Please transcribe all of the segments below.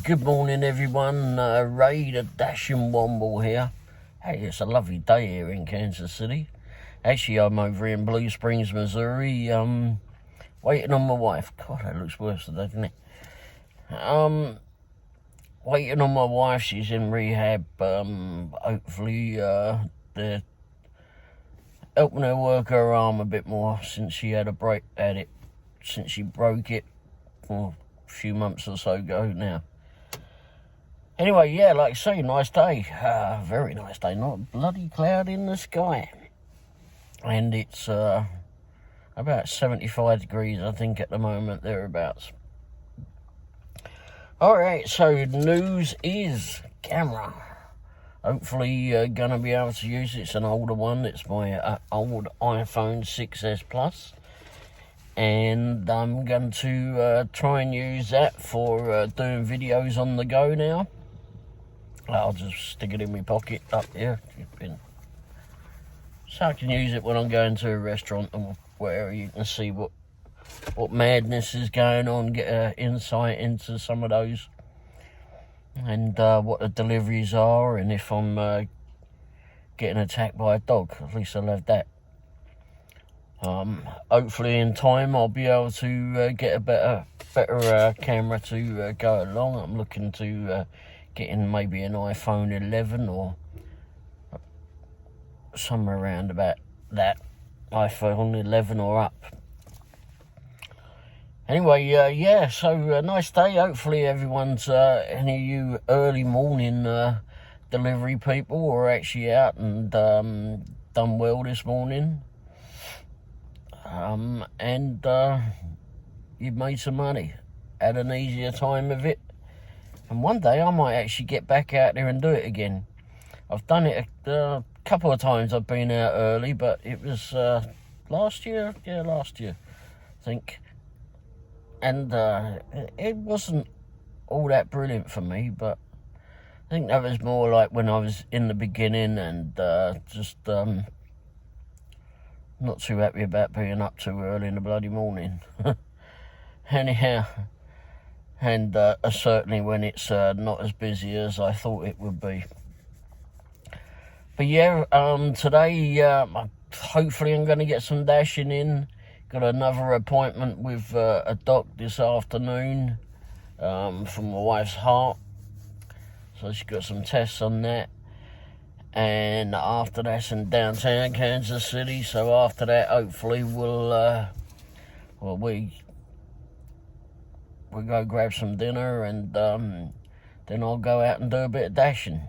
Good morning everyone, Ray the Dashing Womble here. Hey, it's a lovely day here in Kansas City. Actually, I'm over in Blue Springs, Missouri, waiting on my wife. God, that looks worse today, doesn't it? Waiting on my wife, she's in rehab. Hopefully, they're helping her work her arm a bit more since she had a break at it, since she broke it a few months or so ago now. Anyway, yeah, like I say, nice day. Very nice day. Not a bloody cloud in the sky. And it's about 75 degrees, I think, at the moment, thereabouts. Alright, so news is camera. Hopefully, gonna be able to use it. It's an older one. It's my old iPhone 6S Plus. And I'm going to try and use that for doing videos on the go now. I'll just stick it in my pocket up here, so I can use it when I'm going to a restaurant or wherever. You can see what madness is going on, get an insight into some of those, and what the deliveries are, and if I'm getting attacked by a dog. At least I'll have that. Hopefully in time I'll be able to get a better camera to go along. I'm looking to getting maybe an iPhone 11 or somewhere around about that, iPhone 11 or up. Anyway, yeah, so nice day. Hopefully everyone's, any of you early morning delivery people are actually out and done well this morning. And you've made some money, had an easier time of it. And one day I might actually get back out there and do it again. I've done it a couple of times. I've been out early, but it was last year. Yeah, last year, I think. And it wasn't all that brilliant for me, but I think that was more like when I was in the beginning and just not too happy about being up too early in the bloody morning. Anyhow. And certainly when it's not as busy as I thought it would be. But yeah, today, hopefully I'm going to get some dashing in. Got another appointment with a doc this afternoon for my wife's heart. So she's got some tests on that. And after that's in downtown Kansas City. So after that, hopefully we'll go grab some dinner, and then I'll go out and do a bit of dashing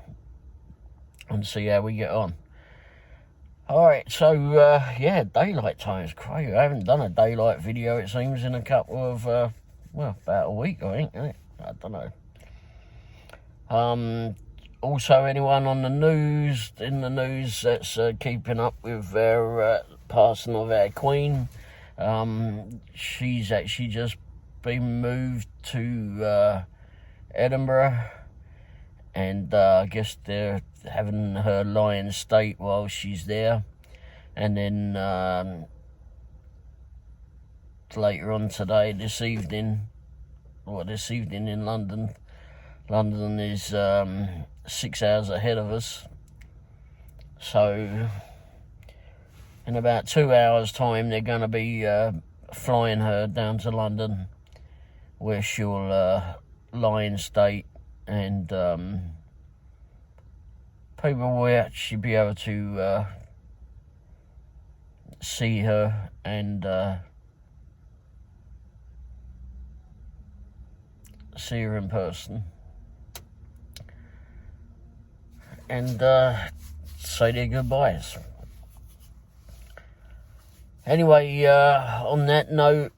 and see how we get on. Alright, so yeah, daylight time is crazy. I haven't done a daylight video, it seems, in a couple of well, about a week, I think, isn't it? I don't know. Also, anyone on the news, in the news that's keeping up with our passing of our Queen, she's actually just been moved to Edinburgh, and I guess they're having her lie in state while she's there, and then later on today, this evening in London is 6 hours ahead of us, so in about 2 hours time they're going to be flying her down to London, where she'll lie in state, and people will actually be able to see her and see her in person, and say their goodbyes. Anyway, on that note,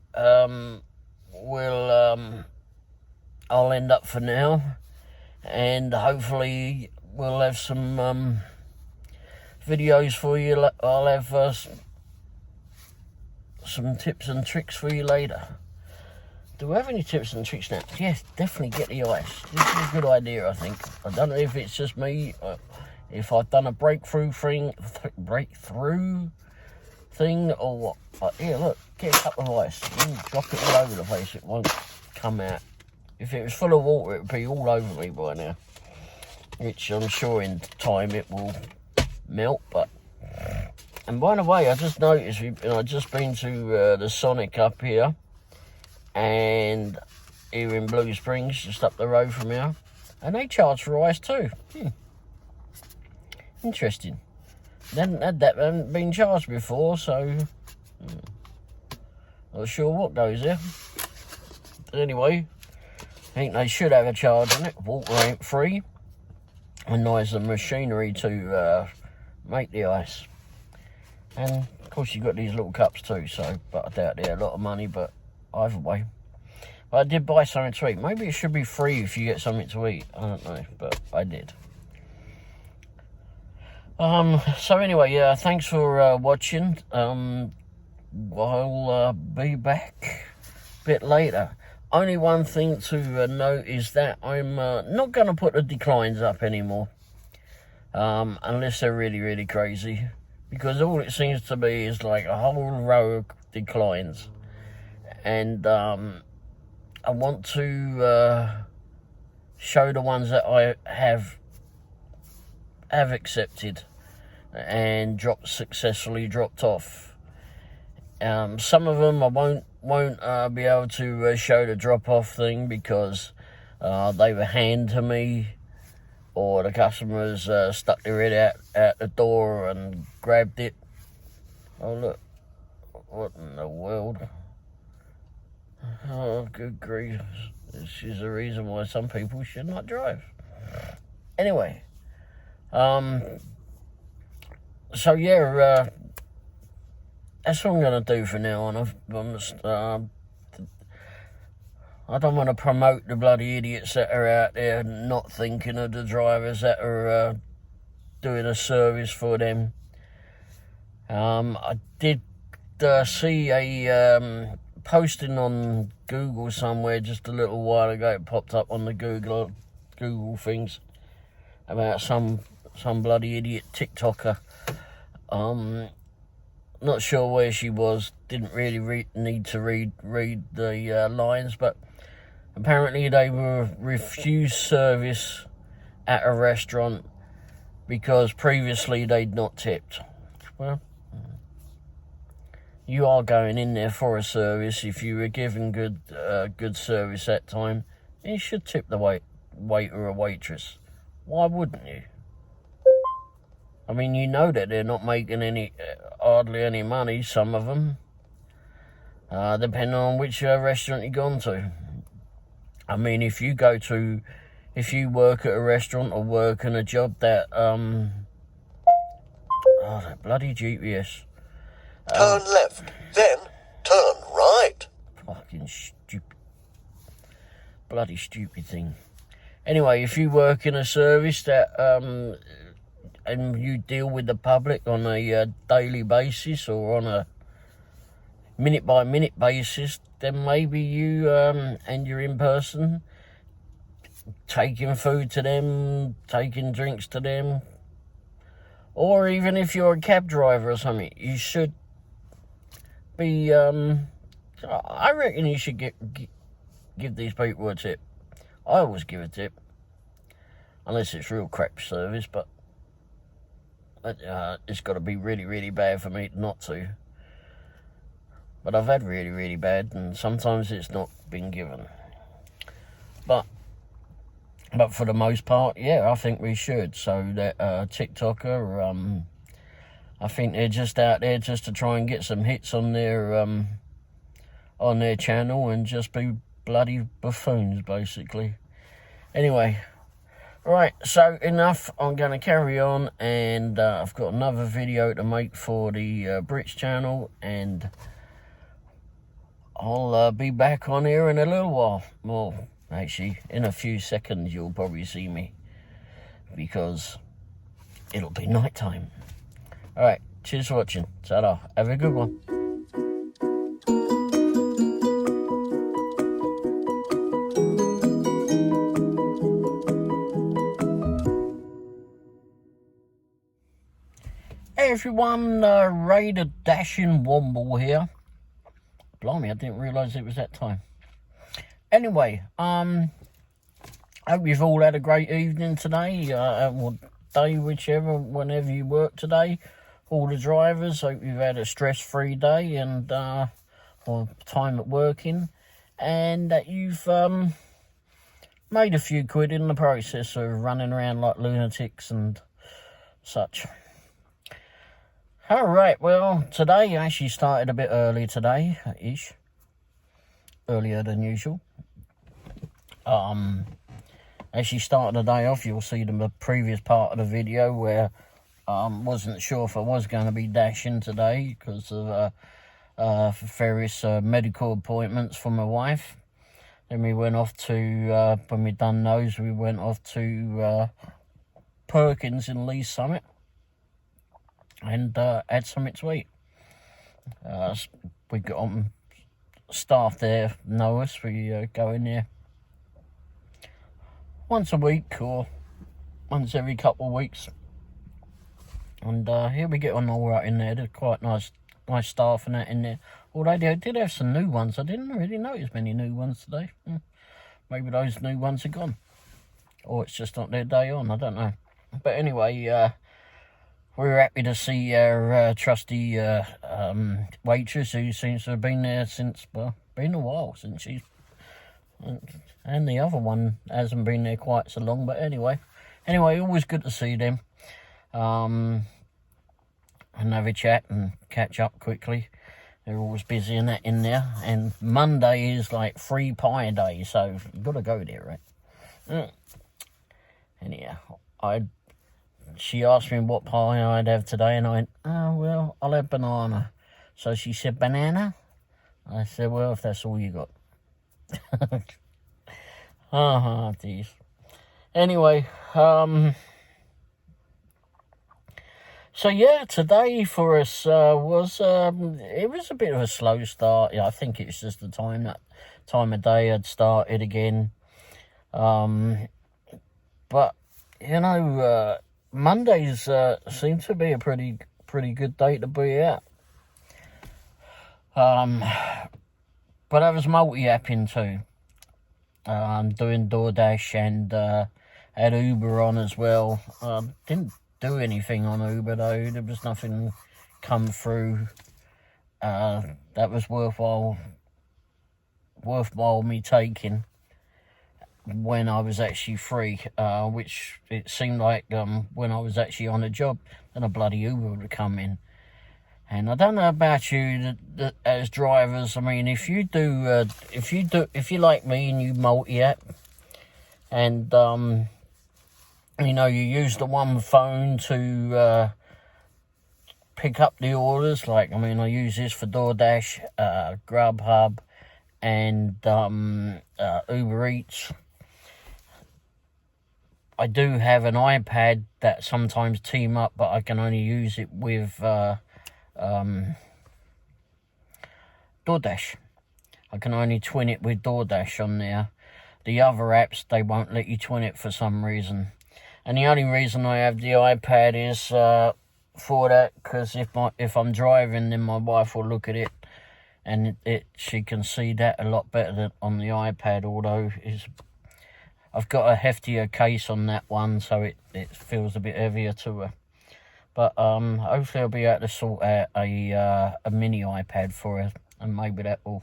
I'll end up for now, and hopefully we'll have some videos for you. I'll have some tips and tricks for you later. Do we have any tips and tricks now? Yes, definitely get the ice. This is a good idea, I think. I don't know if it's just me, if I've done a breakthrough thing or what. But here, look, get a cup of ice. You can drop it all over the place. It won't come out. If it was full of water, it would be all over me by now. Which I'm sure in time it will melt, but... And by the way, I just noticed, I've just been to the Sonic up here, and here in Blue Springs, just up the road from here, and they charge for ice too. Interesting. Hadn't been charged before, so not sure what goes there. But anyway, I think they should have a charge on it. Water ain't free, and there's the machinery to make the ice. And of course you've got these little cups too, so, but I doubt they're a lot of money, but either way. But I did buy something to eat. Maybe it should be free if you get something to eat. I don't know, but I did. So anyway, thanks for watching. I'll be back a bit later. Only one thing to note is that I'm not going to put the declines up anymore. Unless they're really, really crazy. Because all it seems to be is like a whole row of declines. And I want to show the ones that I have accepted and successfully dropped off. Some of them I won't be able to show the drop-off thing because they were handed to me, or the customers stuck their head out the door and grabbed it. Oh, look. What in the world? Oh, good grief. This is the reason why some people should not drive. Anyway. So, yeah, that's what I'm going to do for now on. I don't want to promote the bloody idiots that are out there not thinking of the drivers that are doing a service for them. I did see a posting on Google somewhere just a little while ago. It popped up on the Google things about some bloody idiot TikToker. Not sure where she was. Didn't really need to read the lines, but apparently they were refused service at a restaurant because previously they'd not tipped. Well, you are going in there for a service. If you were given good service that time, you should tip the waiter or waitress. Why wouldn't you? I mean, you know that they're not making hardly any money, some of them, depending on which restaurant you've gone to. I mean, if you work at a restaurant or work in a job that, that bloody GPS. Turn left, then turn right. Fucking bloody stupid thing. Anyway, if you work in a service that, and you deal with the public on a daily basis or on a minute-by-minute basis, then maybe you and you're in person, taking food to them, taking drinks to them, or even if you're a cab driver or something, you should be, I reckon you should give these people a tip. I always give a tip, unless it's real crap service, but it's got to be really, really bad for me not to. But I've had really, really bad, and sometimes it's not been given. But for the most part, yeah, I think we should. So that TikToker, I think they're just out there just to try and get some hits on their channel and just be bloody buffoons, basically. Anyway. Right, so enough. I'm going to carry on, and I've got another video to make for the Brits channel, and I'll be back on here in a little while. Well, actually, in a few seconds you'll probably see me, because it'll be night time. Alright, cheers for watching. Ta-da. Have a good one. Hey everyone, Raider Dashing Womble here. Blimey, I didn't realise it was that time. anyway, hope you've all had a great evening today, or day, whichever, whenever you work today. All the drivers, hope you've had a stress-free day and or time at working, and that you've made a few quid in the process of running around like lunatics and such. Alright, well, today I actually started a bit early today-ish. Earlier than usual. Actually started the day off, you'll see the previous part of the video where wasn't sure if I was going to be dashing today because of various medical appointments for my wife. Then we went off to, when we done those, we went off to Perkins in Lee's Summit and had something to eat. We got on, staff there know us, we go in there once a week or once every couple of weeks. And here we get on all right in there. They're quite nice staff and that in there. Although they did have some new ones. I didn't really notice many new ones today. Maybe those new ones are gone. Or it's just not their day on, I don't know. But anyway, we were happy to see our trusty waitress who seems to have been there since, well, been a while since she's... And the other one hasn't been there quite so long, but anyway, always good to see them. And have a chat and catch up quickly. They're always busy and that in there. And Monday is like free pie day, so you've got to go there, right? Anyhow, she asked me what pie I'd have today, and I went, oh, well, I'll have banana. So she said, banana? I said, well, if that's all you got. Geez. Anyway, so yeah, today for us was it was a bit of a slow start. Yeah, I think it's just the time of day had started again. But you know, Mondays seem to be a pretty good day to be out. But I was multi-apping too. Doing Doordash and had Uber on as well. Didn't do anything on Uber though. There was nothing come through that was worthwhile me taking when I was actually free, which it seemed like when I was actually on a job, then a bloody Uber would come in. And I don't know about you as drivers. I mean, if you like me and you multi-app, and you know, you use the one phone to pick up the orders. Like, I mean, I use this for Doordash, Grubhub, and Uber Eats. I do have an iPad that sometimes team up, but I can only use it with Doordash. I can only twin it with Doordash on there. The other apps, they won't let you twin it for some reason. And the only reason I have the iPad is for that, because if I'm driving, then my wife will look at it, and she can see that a lot better than on the iPad. Although I've got a heftier case on that one, so it feels a bit heavier to her. But hopefully I'll be able to sort out a mini iPad for her, and maybe that will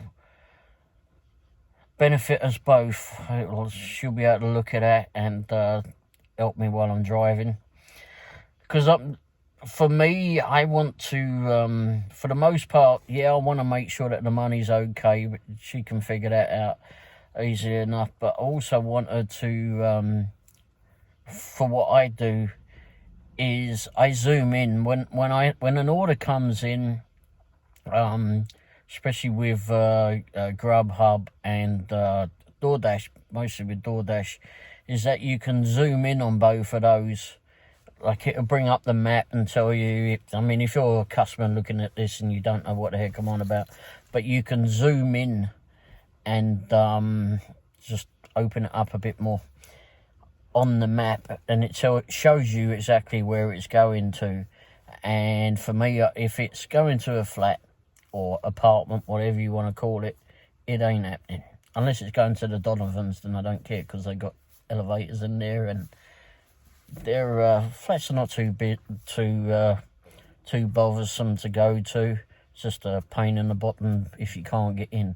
benefit us both. She'll be able to look at that and help me while I'm driving. Because for me, I want to, for the most part, yeah, I want to make sure that the money's okay, but she can figure that out easily enough. But I also want her to, for what I do, is I zoom in when an order comes in, especially with Grubhub and Doordash, mostly with Doordash, is that you can zoom in on both of those. Like, it'll bring up the map and tell you, I mean, if you're a customer looking at this and you don't know what the heck I'm on about, but you can zoom in and just open it up a bit more on the map, and it shows you exactly where it's going to. And for me, if it's going to a flat or apartment, whatever you want to call it, it ain't happening. unless it's going to the Donovans, then I don't care, because they got elevators in there, and their flats are not too bothersome to go to. It's just a pain in the bottom if you can't get in,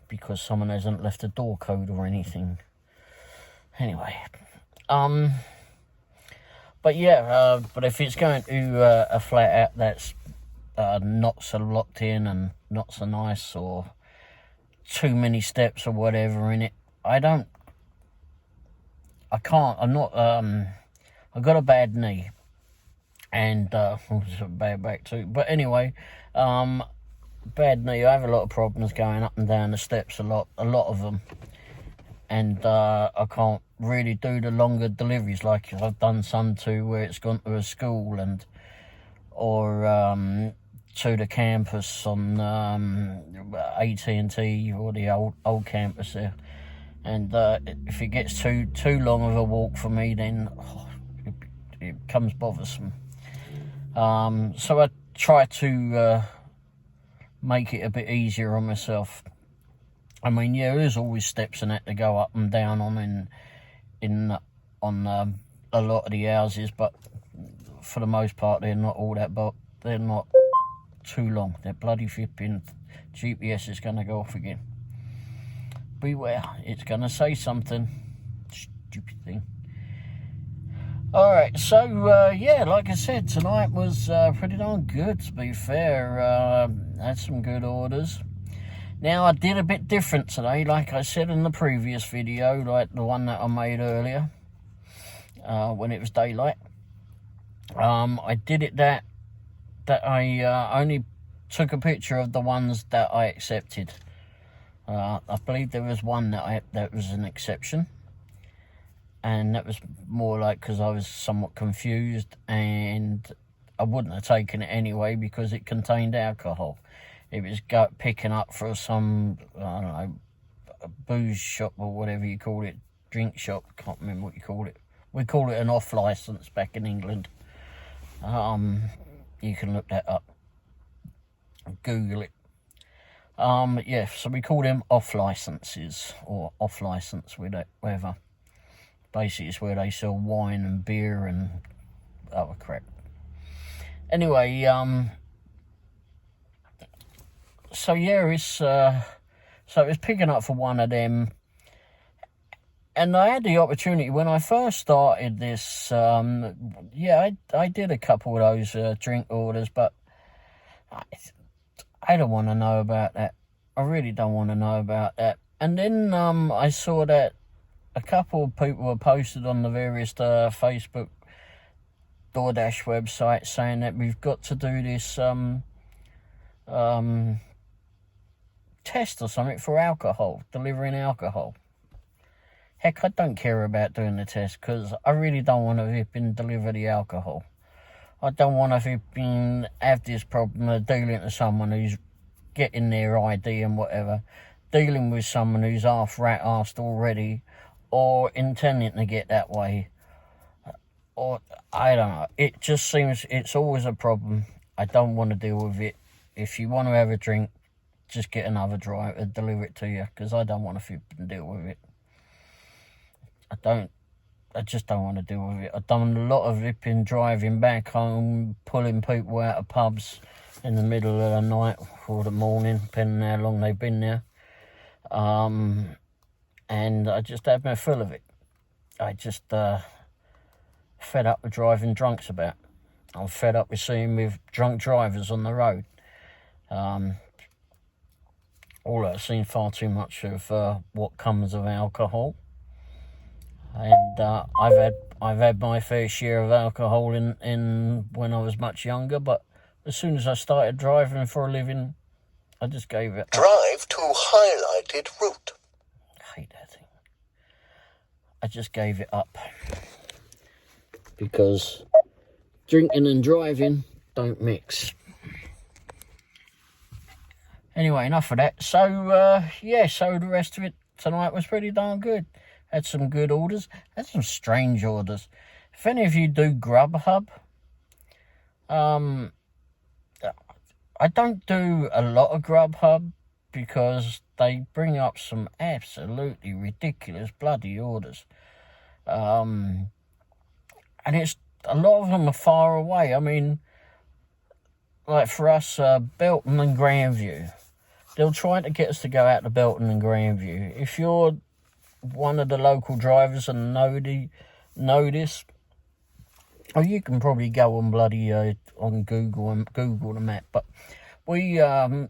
because someone hasn't left a door code or anything. Anyway, but yeah, but if it's going to a flat out that's not so locked in and not so nice, or too many steps or whatever in it, I can't, I'm not, I've got a bad knee, and a bad back too, but anyway, bad knee, I have a lot of problems going up and down the steps, a lot of them, and I can't really do the longer deliveries like I've done some to where it's gone to a school, and or to the campus on AT&T, or the old campus there. And if it gets too long of a walk for me, then it becomes bothersome. So I try to make it a bit easier on myself. I mean, yeah, there's always steps and that to go up and down on on a lot of the houses, but for the most part, they're not all that, but they're not too long. They're bloody flipping GPS is going to go off again. Beware, it's going to say something. Stupid thing. Alright, so, yeah, like I said, tonight was pretty darn good, to be fair. Had some good orders. Now, I did a bit different today, like I said in the previous video, like the one that I made earlier, when it was daylight. I did it that I only took a picture of the ones that I accepted. I believe there was one that was an exception, and that was more like because I was somewhat confused, and I wouldn't have taken it anyway because it contained alcohol. It was picking up for some, I don't know, a booze shop or whatever you call it, drink shop, can't remember what you call it. We call it an off license back in England. You can look that up, Google it. Yeah, so we call them off licenses, or off license, whatever. Basically, it's where they sell wine and beer and other crap. Anyway, so yeah, it was picking up for one of them, and I had the opportunity when I first started this. Yeah, I did a couple of those drink orders, but I don't want to know about that. I really don't want to know about that. And then I saw that a couple of people were posted on the various Facebook, Doordash websites saying that we've got to do this test or something for alcohol, delivering alcohol. Heck, I don't care about doing the test because I really don't want to deliver the alcohol. I don't want to have this problem of dealing to someone who's getting their ID and whatever, dealing with someone who's half rat-arsed already, or intending to get that way, or I don't know. It just seems it's always a problem. I don't want to deal with it. If you want to have a drink, just get another driver to deliver it to you, because I don't want to deal with it. I just don't want to deal with it. I've done a lot of driving back home, pulling people out of pubs in the middle of the night or the morning, depending on how long they've been there. And I just had my fill of it. I just fed up with driving drunks about. I'm fed up with seeing with drunk drivers on the road. All I've seen far too much of what comes of alcohol. And I've had my fair share of alcohol in when I was much younger, but as soon as I started driving for a living, I just gave it up. Drive to highlighted route. I hate that thing. I just gave it up. Because drinking and driving don't mix. Anyway, enough of that. So, yeah, so the rest of it tonight was pretty darn good. Had some good orders. Had some strange orders. If any of you do Grubhub, I don't do a lot of Grubhub because they bring up some absolutely ridiculous bloody orders. And it's, a lot of them are far away. I mean, like for us, Belton and Grandview, they'll try to get us to go out to Belton and Grandview. If you're one of the local drivers and know this, or you can probably go on bloody on Google and Google the map. But we, my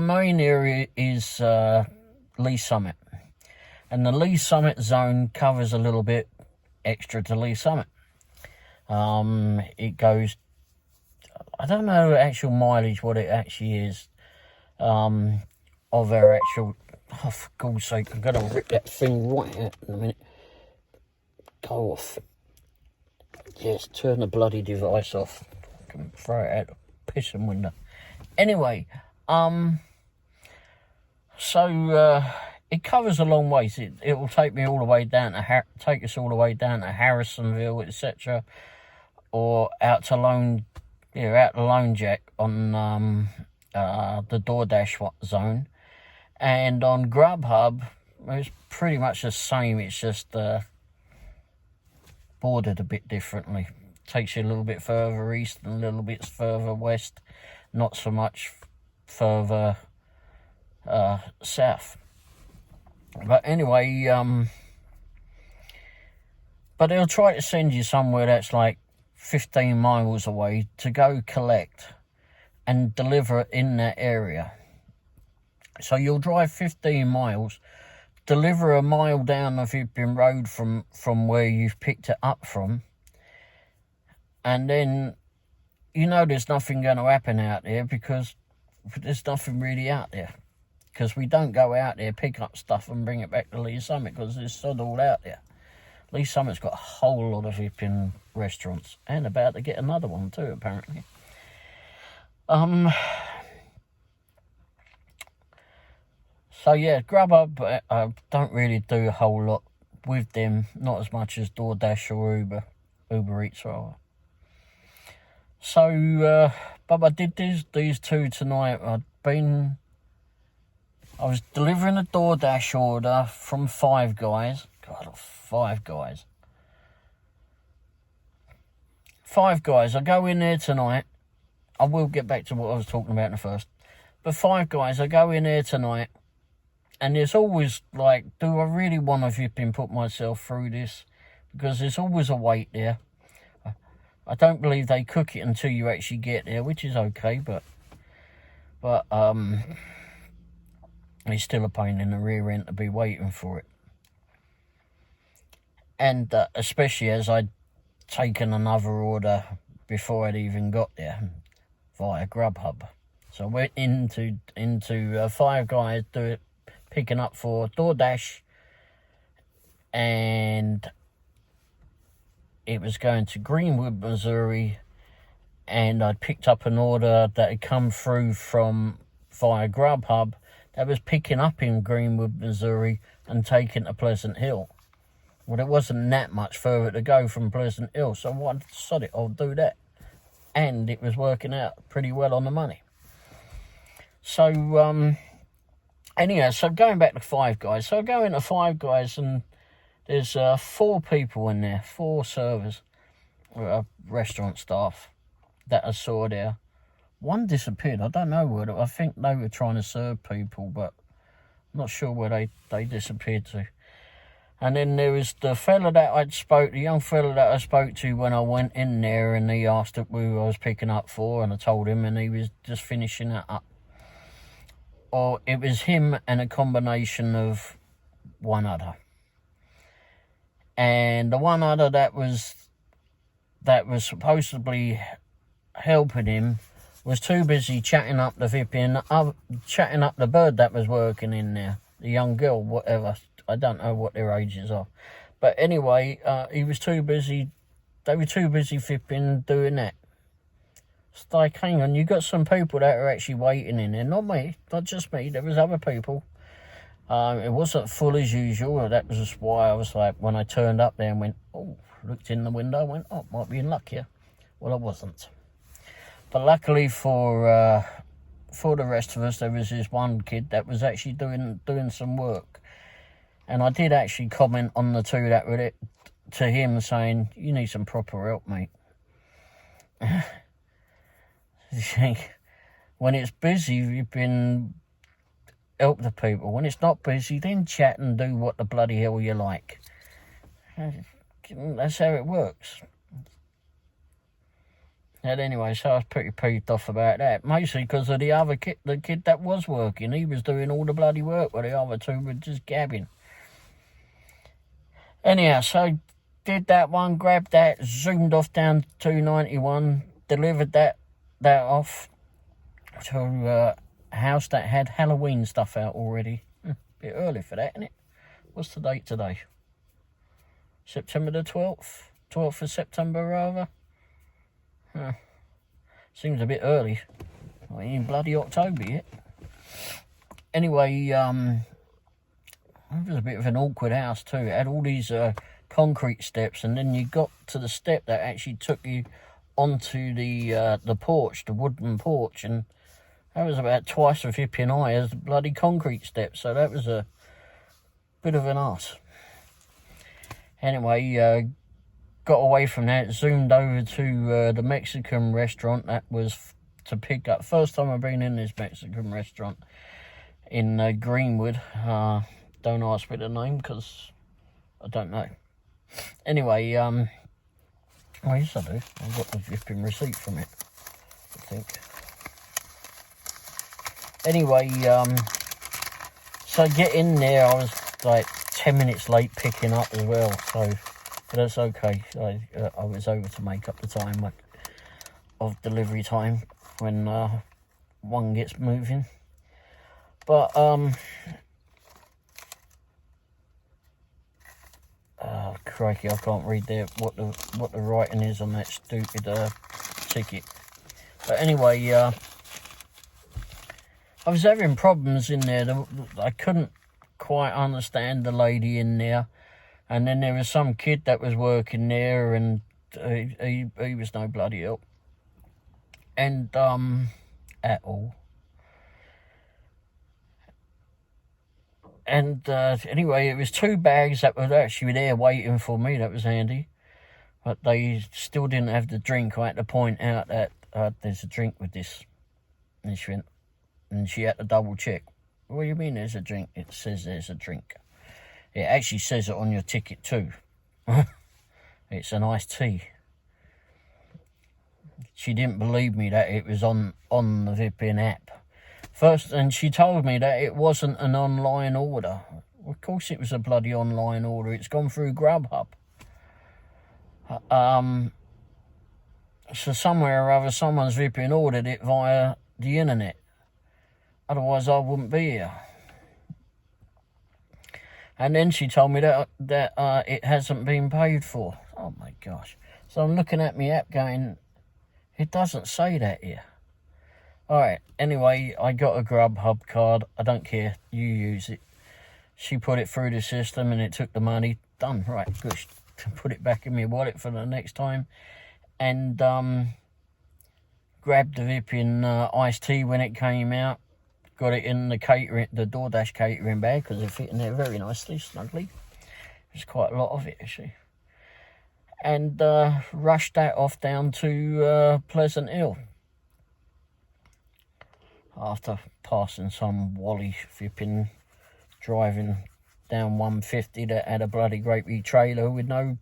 main area is Lee Summit, and the Lee Summit zone covers a little bit extra to Lee Summit. It goes, I don't know the actual mileage, what it actually is, of our actual, oh, for God's sake, I'm going to rip that thing right out in a minute. Go off. Yes, turn the bloody device off. I can throw it out the pissing window. Anyway, so it covers a long ways. It will take me all the way down to take us all the way down to Harrisonville, etc., or out to Lone Jack on the Doordash zone, and on Grubhub it's pretty much the same. It's just bordered a bit differently. Takes you a little bit further east and a little bit further west, not so much further south. But anyway, but they'll try to send you somewhere that's like 15 miles away to go collect and deliver it in that area. So you'll drive 15 miles, deliver a mile down the Vipping Road from where you've picked it up from, and then you know there's nothing going to happen out there because there's nothing really out there. Because we don't go out there, pick up stuff and bring it back to Lee Summit because there's sod all out there. Lee Summit's got a whole lot of Vipping restaurants and about to get another one too, apparently. So yeah, Grubhub, I don't really do a whole lot with them, not as much as Doordash or Uber Eats rather. So, but I did these two tonight. I was delivering a Doordash order from Five Guys. God, Five Guys. Five Guys, I go in there tonight. I will get back to what I was talking about in the first. But Five Guys, I go in there tonight. And there's always, like, do I really want to Vipping put myself through this? Because there's always a wait there. I don't believe they cook it until you actually get there, which is okay, but it's still a pain in the rear end to be waiting for it. And especially as I'd taken another order before I'd even got there via Grubhub. So I went into Five Guys, picking up for Doordash, and it was going to Greenwood, Missouri, and I'd picked up an order that had come through via Grubhub that was picking up in Greenwood, Missouri and taking to Pleasant Hill. Well, it wasn't that much further to go from Pleasant Hill, so I sod it, I'll do that. And it was working out pretty well on the money. So, anyhow, so going back to Five Guys. So I go into Five Guys and there's 4 people in there, 4 servers, restaurant staff that I saw there. One disappeared. I don't know where. I think they were trying to serve people, but I'm not sure where they disappeared to. And then there was the young fella that I spoke to when I went in there, and he asked who I was picking up for, and I told him, and he was just finishing it up. Or it was him and a combination of one other. And the one other that was supposedly helping him was too busy chatting up the Vipping, chatting up the bird that was working in there, the young girl, whatever. I don't know what their ages are. But anyway, he was too busy. They were too busy Vipping doing that. It's like, hang on, you got some people that are actually waiting in there. Not me, not just me. There was other people. It wasn't full as usual. That was just why I was like, when I turned up there and went, looked in the window, went, might be in luck here. Well, I wasn't. But luckily for for the rest of us, there was this one kid that was actually doing some work. And I did actually comment on the two that were it to him, saying, you need some proper help, mate. When it's busy, you've been help the people. When it's not busy, then chat and do what the bloody hell you like. That's how it works. And anyway, so I was pretty peeved off about that. Mostly because of the other kid, the kid that was working. He was doing all the bloody work while the other two were just gabbing. Anyhow, so did that one, grabbed that, zoomed off down to 291, delivered that off to a house that had Halloween stuff out already. Bit early for that, isn't it? What's the date today? September the 12th? 12th of September, rather? Seems a bit early. I ain't bloody October yet. Anyway, it was a bit of an awkward house too. It had all these concrete steps, and then you got to the step that actually took you onto the porch, the wooden porch, and that was about twice as flipping high as the bloody concrete steps. So that was a bit of an arse. Anyway, got away from that, zoomed over to the Mexican restaurant that was to pick up. First time I've been in this Mexican restaurant in Greenwood. Don't ask me the name because I don't know. Anyway, oh yes I do. I've got the flipping receipt from it, I think. Anyway, so get in there, I was like 10 minutes late picking up as well, so but that's okay. I was over to make up the time of delivery time when one gets moving. But oh, crikey, I can't read there what the writing is on that stupid ticket. But anyway, I was having problems in there. I couldn't quite understand the lady in there. And then there was some kid that was working there, and he was no bloody help. And, at all. And, anyway, it was 2 bags that were actually there waiting for me. That was handy. But they still didn't have the drink. I had to point out that there's a drink with this. And she had to double check. What do you mean there's a drink? It says there's a drink. It actually says it on your ticket too. It's an iced tea. She didn't believe me that it was on the Vipin app. First, and she told me that it wasn't an online order. Of course it was a bloody online order. It's gone through Grubhub. So somewhere or other, someone's Vipin ordered it via the internet. Otherwise, I wouldn't be here. And then she told me that it hasn't been paid for. Oh, my gosh. So I'm looking at my app going, it doesn't say that here. All right. Anyway, I got a Grubhub card. I don't care. You use it. She put it through the system and it took the money. Done. Right. Good. Put it back in my wallet for the next time. And grabbed the Vipin iced tea when it came out. Got it in the Doordash catering bag because it fit in there very nicely, snugly. There's quite a lot of it, actually. And rushed that off down to Pleasant Hill. After passing some Wally flipping driving down 150 that had a bloody great big trailer with no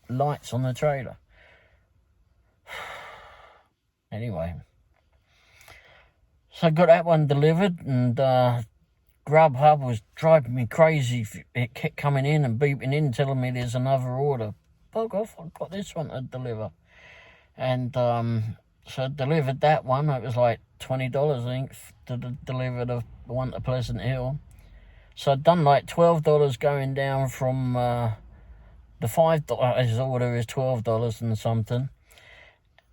lights on the trailer. Anyway. So I got that one delivered, and Grubhub was driving me crazy. It kept coming in and beeping in, telling me there's another order. Bug off, I've got this one to deliver. And so I delivered that one. It was like $20, I think, to deliver the one to Pleasant Hill. So I'd done like $12 going down from the $5 order is $12 and something.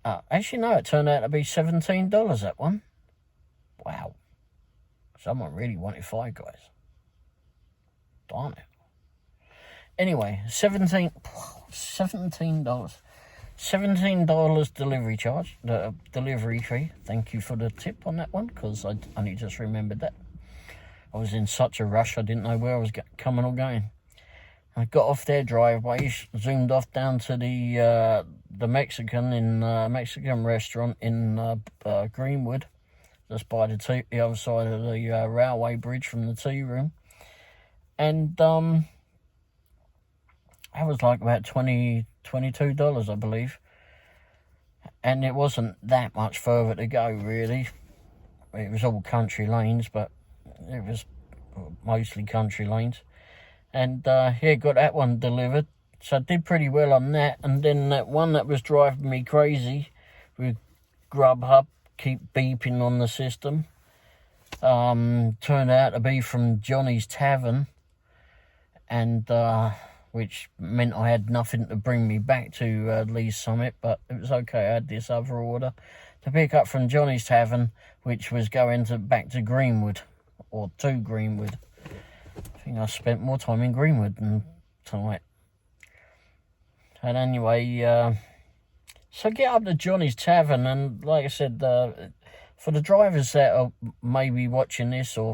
Actually, no, it turned out to be $17, that one. Wow. Someone really wanted Five Guys. Darn it. Anyway, $17. $17 delivery charge, delivery fee. Thank you for the tip on that one, because I only just remembered that. I was in such a rush, I didn't know where I was coming or going. I got off their driveway, zoomed off down to the Mexican restaurant in Greenwood, just by the other side of the railway bridge from the tea room. And that was like about $22, I believe. And it wasn't that much further to go, really. It was all country lanes, but it was mostly country lanes. And yeah, got that one delivered. So I did pretty well on that. And then that one that was driving me crazy with Grubhub, keep beeping on the system, turned out to be from Johnny's Tavern. And which meant I had nothing to bring me back to Lee's Summit, but it was okay. I had this other order to pick up from Johnny's Tavern, which was going back to Greenwood, or to Greenwood. I think I spent more time in Greenwood than tonight. And anyway, so get up to Johnny's Tavern, and like I said, for the drivers that are maybe watching this or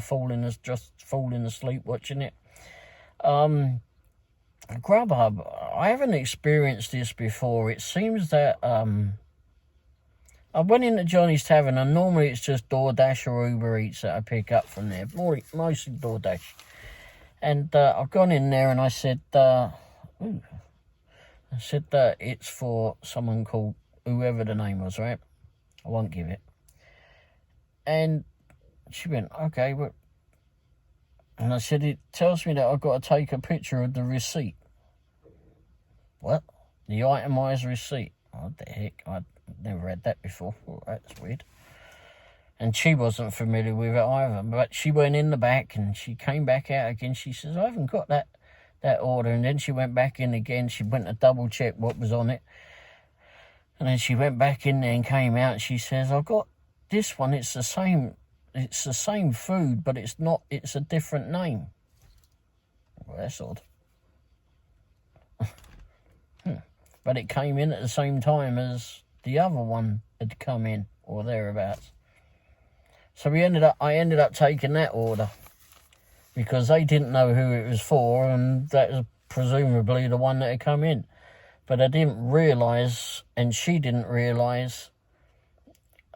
just falling asleep watching it, Grubhub, I haven't experienced this before. It seems that I went into Johnny's Tavern, and normally it's just Doordash or Uber Eats that I pick up from there, mostly Doordash. And I've gone in there and I said, it's for someone called whoever the name was, right? I won't give it. And she went, okay, but... And I said, it tells me that I've got to take a picture of the receipt. What? The itemised receipt? What the heck? I'd never had that before. Oh, that's weird. And she wasn't familiar with it either. But she went in the back and she came back out again. She says, I haven't got that order. And then she went back in again. She went to double check what was on it. And then she went back in there and came out. And she says, I've got this one. It's the same food, but it's not. It's a different name. Well, that's odd. But it came in at the same time as the other one had come in, or thereabouts. So I ended up taking that order because they didn't know who it was for, and that was presumably the one that had come in. But I didn't realise, and she didn't realise,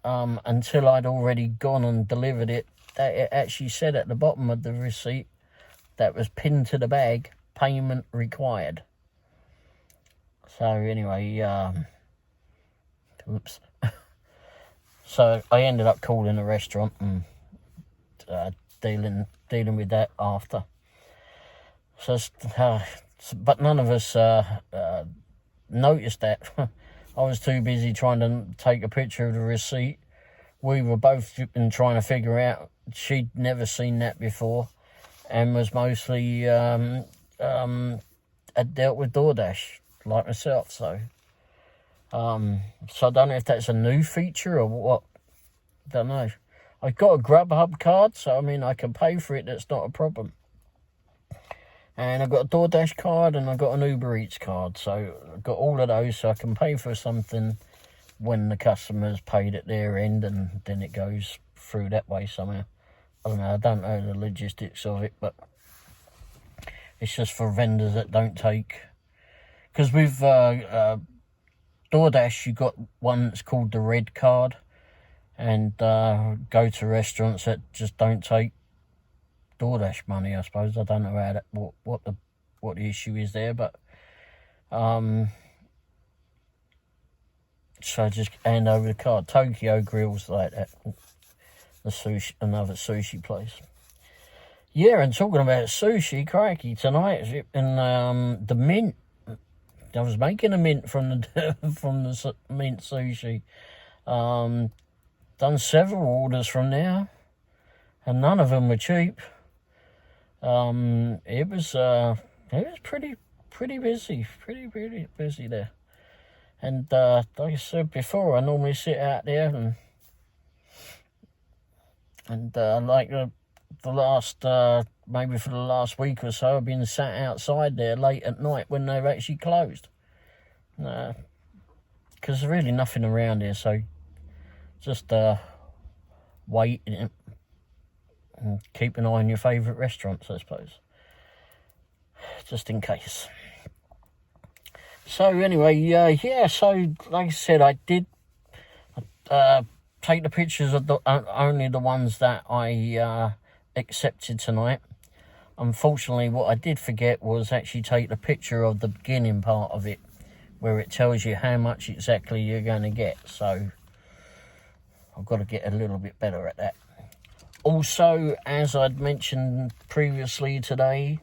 until I'd already gone and delivered it, that it actually said at the bottom of the receipt that was pinned to the bag, payment required. So anyway, oops. So I ended up calling a restaurant and dealing with that after. So, but none of us noticed that. I was too busy trying to take a picture of the receipt. We were both trying to figure out. She'd never seen that before, and was mostly had dealt with Doordash like myself. So I don't know if that's a new feature or what. Don't know. I've got a Grubhub card, so I mean I can pay for it. That's not a problem. And I've got a Doordash card and I've got an Uber Eats card. So I've got all of those, so I can pay for something when the customer's paid at their end, and then it goes through that way somehow. I don't know the logistics of it, but it's just for vendors that don't take. Because with Doordash, you got one that's called the Red Card, and go to restaurants that just don't take Doordash money, I suppose. I don't know how that, what the issue is there, but so I just hand over the card. Tokyo Grill's like that, another sushi place. Yeah, and talking about sushi, crikey, tonight in the Mint. I was making a mint from the Mint sushi. Done several orders from there, and none of them were cheap. It was pretty busy, pretty busy there. And like I said before, I normally sit out there and like the last maybe for the last week or so, I've been sat outside there late at night when they've actually closed. because there's really nothing around here, so just wait and keep an eye on your favourite restaurants, I suppose, just in case. So anyway, yeah, so like I said, I did take the pictures of only the ones that I accepted tonight. Unfortunately, what I did forget was actually take the picture of the beginning part of it, where it tells you how much exactly you're going to get. So I've got to get a little bit better at that. Also, as I'd mentioned previously today,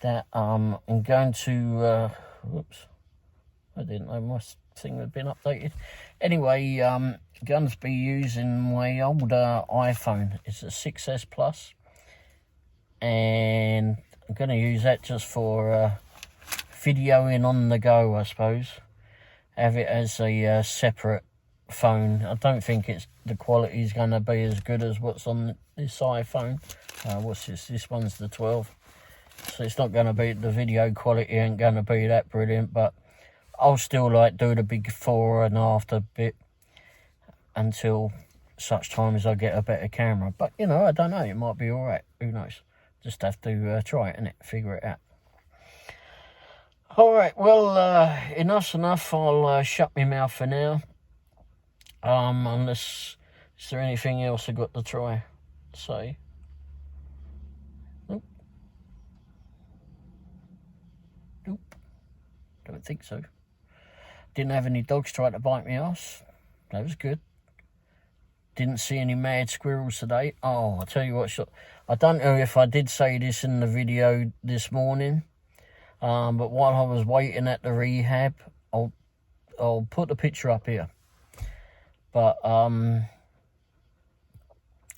that I'm going to... whoops. I didn't know my thing had been updated. Anyway, going to be using my older iPhone. It's a 6S Plus. And I'm going to use that just for videoing on the go, I suppose. Have it as a separate phone. I don't think the quality is going to be as good as what's on this iPhone. What's this? This one's the 12. So it's not going to be, the video quality ain't going to be that brilliant, but I'll still do the before and after bit until such time as I get a better camera. But, you know, I don't know. It might be all right. Who knows? Just have to try it, innit? Figure it out. All right. Well, enough's enough. I'll shut my mouth for now. Unless, is there anything else I got to try? Say. Nope. Nope. Don't think so. Didn't have any dogs try to bite me ass. That was good. Didn't see any mad squirrels today. Oh, I'll tell you what, I don't know if I did say this in the video this morning, but while I was waiting at the rehab, I'll put the picture up here. But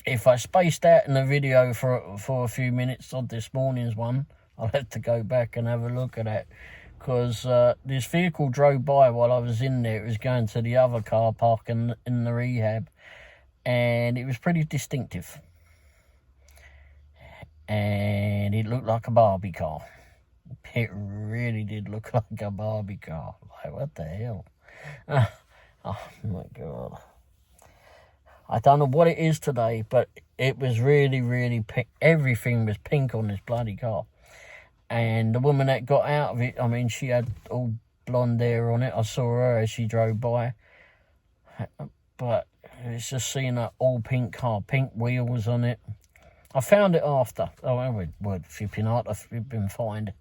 if I spaced out in the video for a few minutes on this morning's one, I'll have to go back and have a look at that. Because this vehicle drove by while I was in there. It was going to the other car park in the rehab. And it was pretty distinctive. And it looked like a Barbie car. It really did look like a Barbie car. Like, what the hell? Oh, my God. I don't know what it is today, but it was really, really pink. Everything was pink on this bloody car. And the woman that got out of it, I mean, she had all blonde hair on it. I saw her as she drove by. But it's just seeing that all pink car, pink wheels on it. I found it after. Oh, I would flipping out. I've been fined.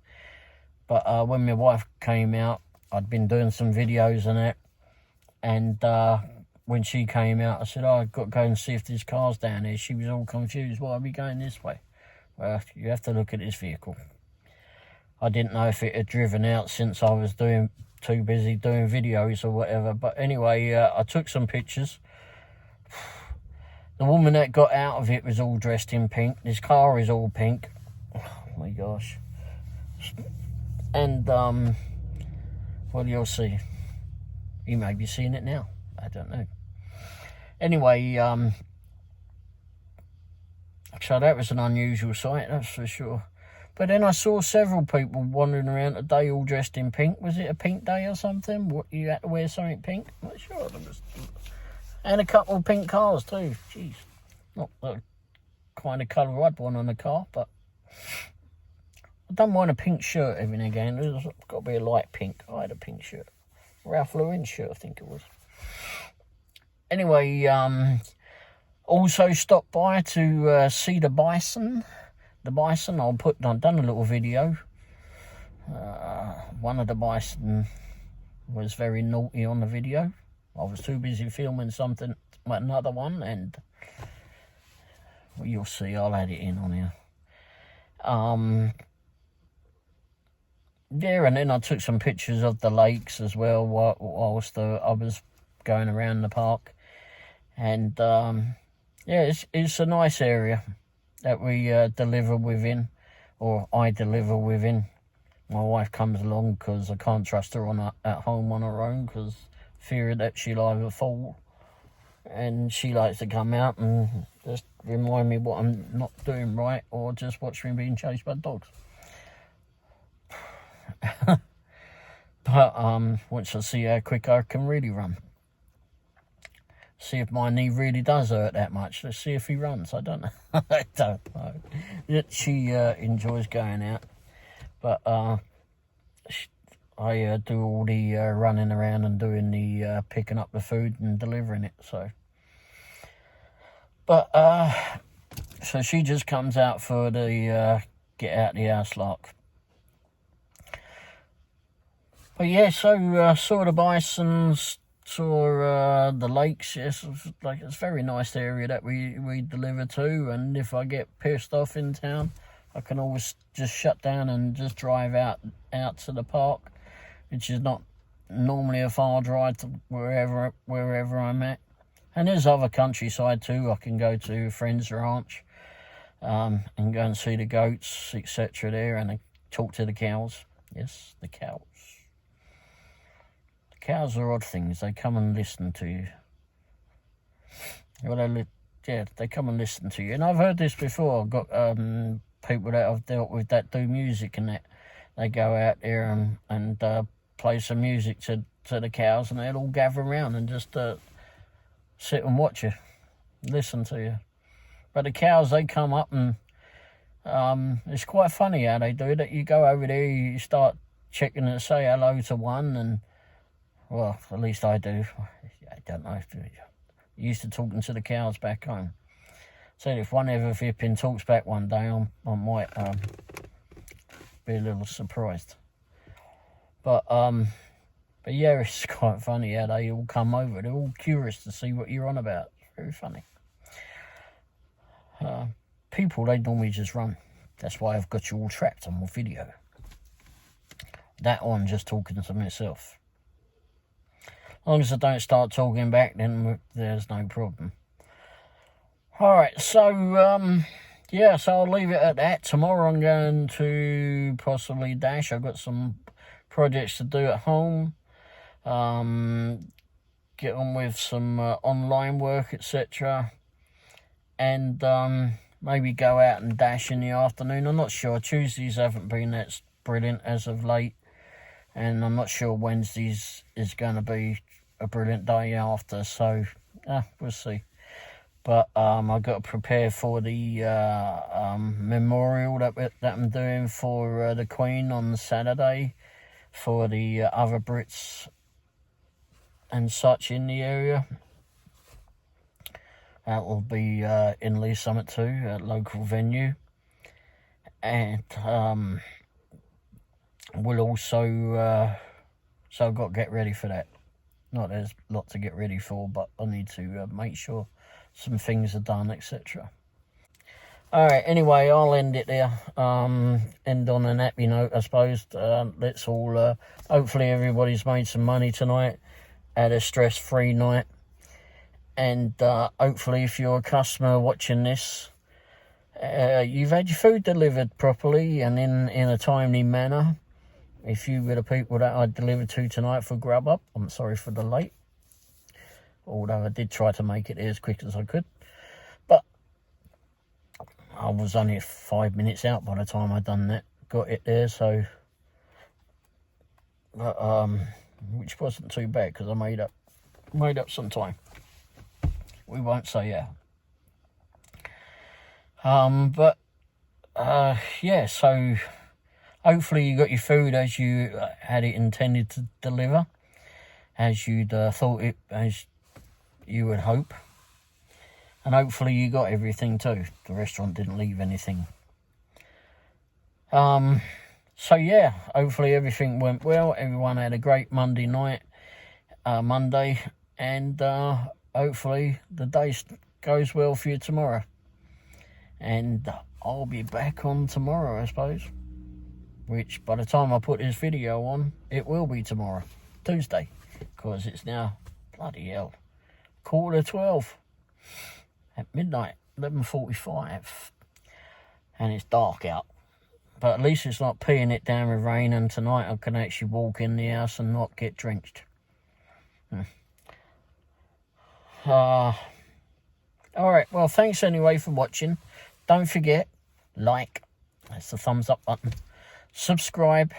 But when my wife came out, I'd been doing some videos on it. And when she came out, I said, oh, I've got to go and see if there's cars down here. She was all confused. Why are we going this way? Well, you have to look at this vehicle. I didn't know if it had driven out since I was too busy doing videos or whatever. But anyway, I took some pictures. The woman that got out of it was all dressed in pink. This car is all pink. Oh my gosh. And, well, you'll see. You may be seeing it now. I don't know. Anyway, so that was an unusual sight, that's for sure. But then I saw several people wandering around today all dressed in pink. Was it a pink day or something? What, you had to wear something pink? I'm not sure. And a couple of pink cars too. Jeez. Not the kind of colour I'd want on the car, but I don't mind a pink shirt every now and again. There's got to be a light pink. I had a pink shirt. Ralph Lauren's shirt, I think it was. Anyway, also stopped by to see the Bison. The Bison, I've done a little video. One of the Bison was very naughty on the video. I was too busy filming something, another one, and well, you'll see, I'll add it in on here. Yeah, and then I took some pictures of the lakes as well whilst I was going around the park. And yeah, it's a nice area that we deliver within, or I deliver within. My wife comes along because I can't trust her at home on her own, because fear that she'll either fall, and she likes to come out and just remind me what I'm not doing right, or just watch me being chased by dogs. But once I see how quick I can really run. See if my knee really does hurt that much. Let's see if he runs. I don't know. I don't know. She enjoys going out. But I do all the running around and doing the picking up the food and delivering it. So, but so she just comes out for the get out the house lark. But yeah, so saw the bisons, saw the lakes. Yes, it's a very nice area that we deliver to. And if I get pissed off in town, I can always just shut down and just drive out to the park, which is not normally a far drive to wherever I'm at. And there's other countryside too. I can go to a friend's ranch and go and see the goats, etc. there, and talk to the cows. Yes, the cows. The cows are odd things. They come and listen to you. Well, they come and listen to you. And I've heard this before. I've got people that I've dealt with that do music and that. They go out there and play some music to the cows, and they'll all gather around and just sit and watch you, listen to you. But the cows, they come up and it's quite funny how they do that. You go over there, you start checking and say hello to one, and well, at least I do. I don't know if you're used to talking to the cows back home. So if one ever flipping talks back one day, I might be a little surprised. But yeah, it's quite funny how they all come over. They're all curious to see what you're on about. It's very funny. People, they normally just run. That's why I've got you all trapped on my video. That one just talking to myself. As long as I don't start talking back, then there's no problem. Alright, so, yeah, so I'll leave it at that. Tomorrow I'm going to possibly dash. I've got some projects to do at home. Get on with some online work, etc. And maybe go out and dash in the afternoon. I'm not sure. Tuesdays haven't been that brilliant as of late. And I'm not sure Wednesdays is going to be a brilliant day after. So, we'll see. But I've got to prepare for the memorial that I'm doing for the Queen on Saturday, for the other Brits and such in the area. That will be in Lee Summit too, at local venue. And we'll also, so I've got to get ready for that. Not there's a lot to get ready for, but I need to make sure some things are done, etc. Alright, anyway, I'll end it there. End on an happy note, I suppose. Let's all, hopefully everybody's made some money tonight. Had a stress-free night. And hopefully if you're a customer watching this, you've had your food delivered properly and in a timely manner. If you were the people that I delivered to tonight for Grubhub, I'm sorry for the late. Although I did try to make it as quick as I could. But I was only 5 minutes out by the time I'd done that. Got it there, so... But, which wasn't too bad, because I made up some time. We won't say yeah. Yeah, so... Hopefully you got your food as you had it intended to deliver. As you'd thought it... as you would hope. And hopefully you got everything too. The restaurant didn't leave anything. So yeah, hopefully everything went well. Everyone had a great Monday night, Monday, and hopefully the day goes well for you tomorrow. And I'll be back on tomorrow, I suppose. Which, by the time I put this video on, it will be tomorrow, Tuesday. Because it's now, bloody hell, 11:45 at midnight, 11:45. And it's dark out. But at least it's not peeing it down with rain, and tonight I can actually walk in the house and not get drenched. Alright, well, thanks anyway for watching. Don't forget, like, that's the thumbs up button, subscribe,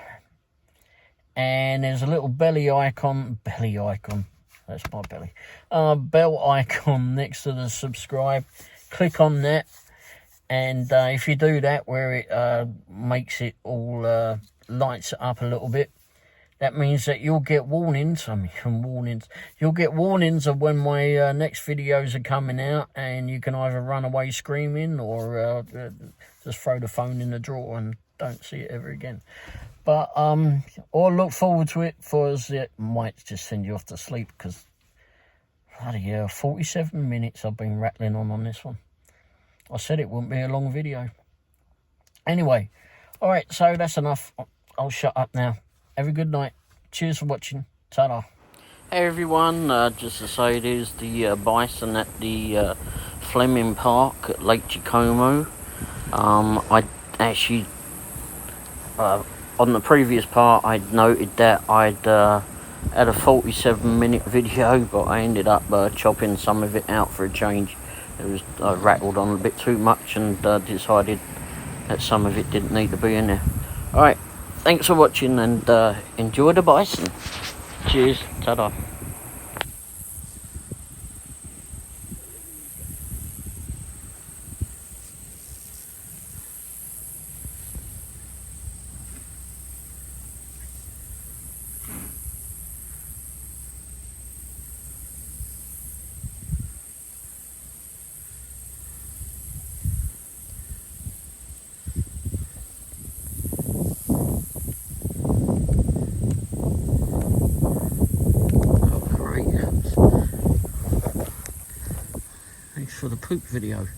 and there's a little belly icon, that's my belly, bell icon next to the subscribe. Click on that, and if you do that, where it makes it all lights it up a little bit, that means that you'll get warnings. You'll get warnings of when my next videos are coming out, and you can either run away screaming or just throw the phone in the drawer and don't see it ever again. But or look forward to it, for us it might just send you off to sleep, because bloody hell, 47 minutes I've been rattling on this one. I said it wouldn't be a long video. Anyway, all right, so that's enough. I'll shut up now. Have a good night. Cheers for watching. Ta-da. Hey everyone, just to say, it is the Bison at the Fleming Park at Lake Jacomo. I actually, on the previous part, I'd noted that I'd had a 47-minute video, but I ended up chopping some of it out for a change. It was rattled on a bit too much, and decided that some of it didn't need to be in there. Alright, thanks for watching, and enjoy the bison. Cheers, ta-da. For the poop video.